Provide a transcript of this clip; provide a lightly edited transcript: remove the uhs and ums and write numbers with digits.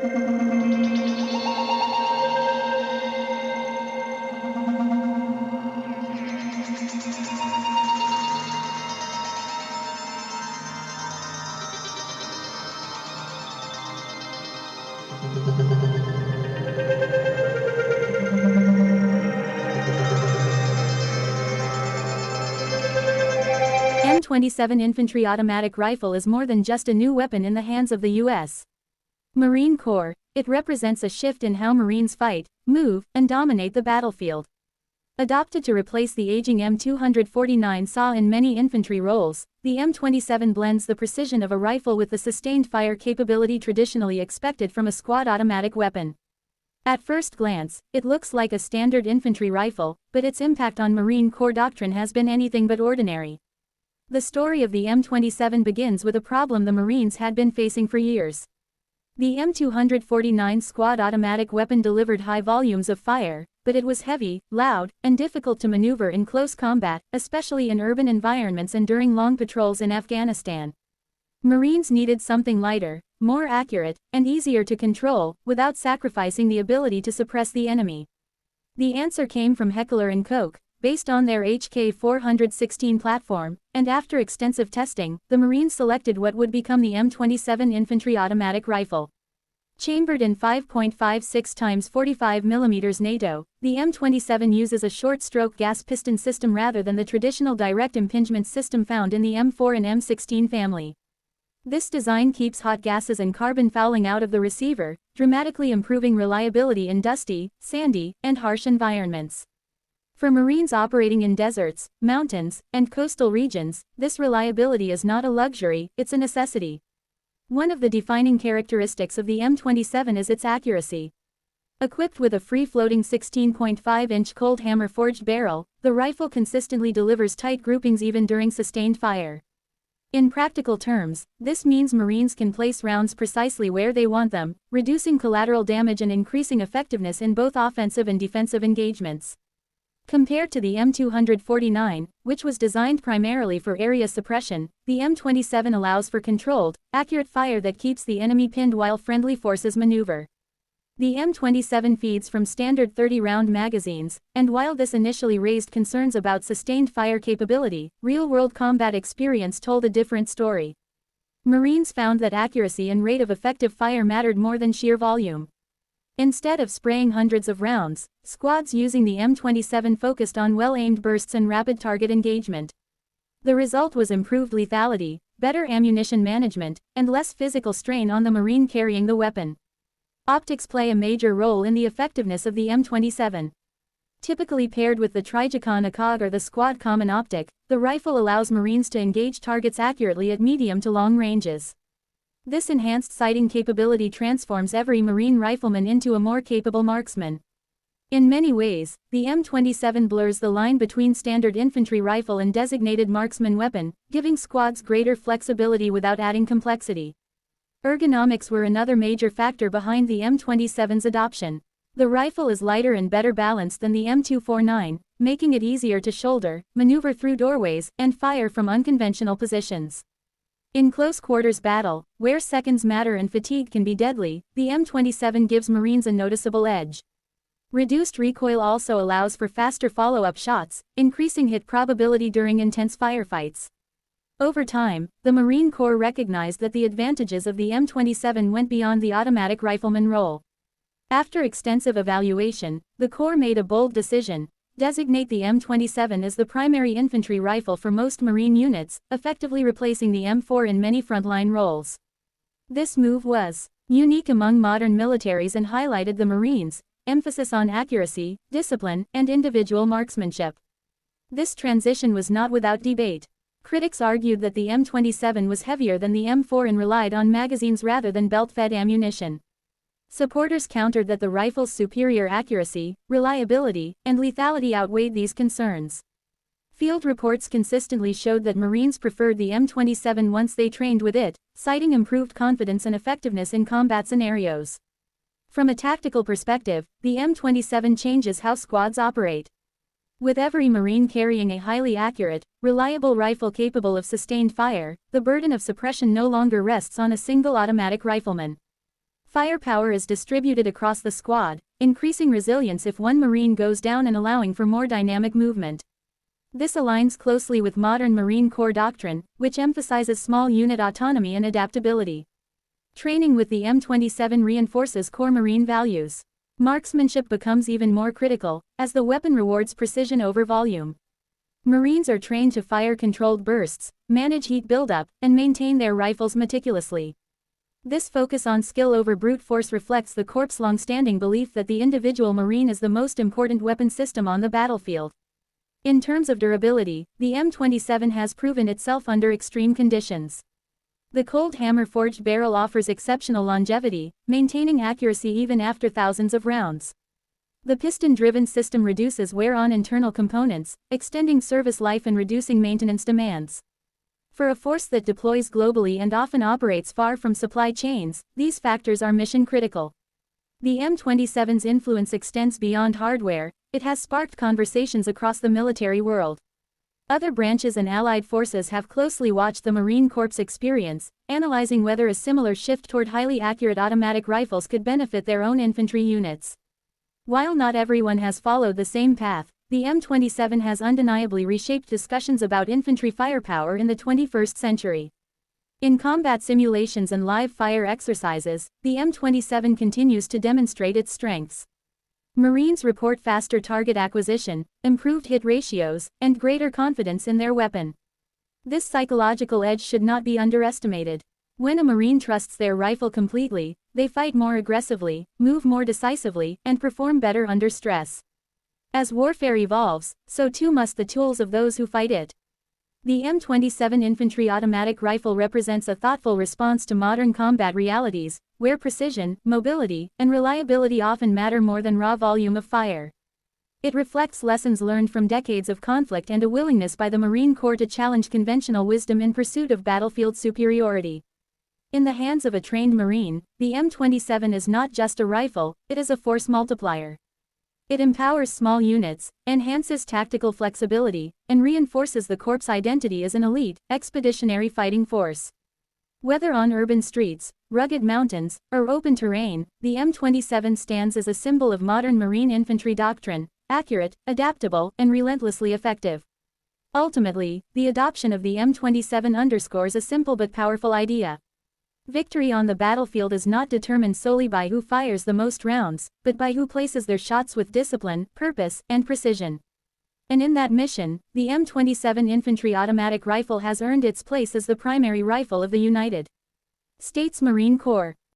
M27 Infantry Automatic Rifle is more than just a new weapon in the hands of the U.S. Marine Corps. It represents a shift in how Marines fight, move, and dominate the battlefield. Adopted to replace the aging M249 SAW in many infantry roles, the M27 blends the precision of a rifle with the sustained fire capability traditionally expected from a squad automatic weapon. At first glance, it looks like a standard infantry rifle, but its impact on Marine Corps doctrine has been anything but ordinary. The story of the M27 begins with a problem the Marines had been facing for years. The M249 squad automatic weapon delivered high volumes of fire, but it was heavy, loud, and difficult to maneuver in close combat, especially in urban environments and during long patrols in Afghanistan. Marines needed something lighter, more accurate, and easier to control, without sacrificing the ability to suppress the enemy. The answer came from Heckler & Koch, based on their HK416 platform, and after extensive testing, the Marines selected what would become the M27 Infantry Automatic Rifle. Chambered in 5.56 x 45 mm NATO, the M27 uses a short-stroke gas piston system rather than the traditional direct impingement system found in the M4 and M16 family. This design keeps hot gases and carbon fouling out of the receiver, dramatically improving reliability in dusty, sandy, and harsh environments. For Marines operating in deserts, mountains, and coastal regions, this reliability is not a luxury, it's a necessity. One of the defining characteristics of the M27 is its accuracy. Equipped with a free-floating 16.5-inch cold hammer-forged barrel, the rifle consistently delivers tight groupings even during sustained fire. In practical terms, this means Marines can place rounds precisely where they want them, reducing collateral damage and increasing effectiveness in both offensive and defensive engagements. Compared to the M249, which was designed primarily for area suppression, the M27 allows for controlled, accurate fire that keeps the enemy pinned while friendly forces maneuver. The M27 feeds from standard 30-round magazines, and while this initially raised concerns about sustained fire capability, real-world combat experience told a different story. Marines found that accuracy and rate of effective fire mattered more than sheer volume. Instead of spraying hundreds of rounds, squads using the M27 focused on well-aimed bursts and rapid target engagement. The result was improved lethality, better ammunition management, and less physical strain on the Marine carrying the weapon. Optics play a major role in the effectiveness of the M27. Typically paired with the Trijicon ACOG or the Squad Common Optic, the rifle allows Marines to engage targets accurately at medium to long ranges. This enhanced sighting capability transforms every Marine rifleman into a more capable marksman. In many ways, the M27 blurs the line between standard infantry rifle and designated marksman weapon, giving squads greater flexibility without adding complexity. Ergonomics were another major factor behind the M27's adoption. The rifle is lighter and better balanced than the M249, making it easier to shoulder, maneuver through doorways, and fire from unconventional positions. In close-quarters battle, where seconds matter and fatigue can be deadly, the M27 gives Marines a noticeable edge. Reduced recoil also allows for faster follow-up shots, increasing hit probability during intense firefights. Over time, the Marine Corps recognized that the advantages of the M27 went beyond the automatic rifleman role. After extensive evaluation, the Corps made a bold decision: designate the M27 as the primary infantry rifle for most Marine units, effectively replacing the M4 in many frontline roles. This move was unique among modern militaries and highlighted the Marines' emphasis on accuracy, discipline, and individual marksmanship. This transition was not without debate. Critics argued that the M27 was heavier than the M4 and relied on magazines rather than belt-fed ammunition. Supporters countered that the rifle's superior accuracy, reliability, and lethality outweighed these concerns. Field reports consistently showed that Marines preferred the M27 once they trained with it, citing improved confidence and effectiveness in combat scenarios. From a tactical perspective, the M27 changes how squads operate. With every Marine carrying a highly accurate, reliable rifle capable of sustained fire, the burden of suppression no longer rests on a single automatic rifleman. Firepower is distributed across the squad, increasing resilience if one Marine goes down and allowing for more dynamic movement. This aligns closely with modern Marine Corps doctrine, which emphasizes small unit autonomy and adaptability. Training with the M27 reinforces core Marine values. Marksmanship becomes even more critical, as the weapon rewards precision over volume. Marines are trained to fire controlled bursts, manage heat buildup, and maintain their rifles meticulously. This focus on skill over brute force reflects the Corps' long-standing belief that the individual Marine is the most important weapon system on the battlefield. In terms of durability, the M27 has proven itself under extreme conditions. The cold hammer-forged barrel offers exceptional longevity, maintaining accuracy even after thousands of rounds. The piston-driven system reduces wear on internal components, extending service life and reducing maintenance demands. For a force that deploys globally and often operates far from supply chains, these factors are mission-critical. The M27's influence extends beyond hardware. It has sparked conversations across the military world. Other branches and allied forces have closely watched the Marine Corps' experience, analyzing whether a similar shift toward highly accurate automatic rifles could benefit their own infantry units. While not everyone has followed the same path, the M27 has undeniably reshaped discussions about infantry firepower in the 21st century. In combat simulations and live fire exercises, the M27 continues to demonstrate its strengths. Marines report faster target acquisition, improved hit ratios, and greater confidence in their weapon. This psychological edge should not be underestimated. When a Marine trusts their rifle completely, they fight more aggressively, move more decisively, and perform better under stress. As warfare evolves, so too must the tools of those who fight it. The M27 Infantry Automatic Rifle represents a thoughtful response to modern combat realities, where precision, mobility, and reliability often matter more than raw volume of fire. It reflects lessons learned from decades of conflict and a willingness by the Marine Corps to challenge conventional wisdom in pursuit of battlefield superiority. In the hands of a trained Marine, the M27 is not just a rifle, it is a force multiplier. It empowers small units, enhances tactical flexibility, and reinforces the Corps' identity as an elite, expeditionary fighting force. Whether on urban streets, rugged mountains, or open terrain, the M27 stands as a symbol of modern Marine infantry doctrine: accurate, adaptable, and relentlessly effective. Ultimately, the adoption of the M27 underscores a simple but powerful idea. Victory on the battlefield is not determined solely by who fires the most rounds, but by who places their shots with discipline, purpose, and precision. And in that mission, the M27 Infantry Automatic Rifle has earned its place as the primary rifle of the United States Marine Corps.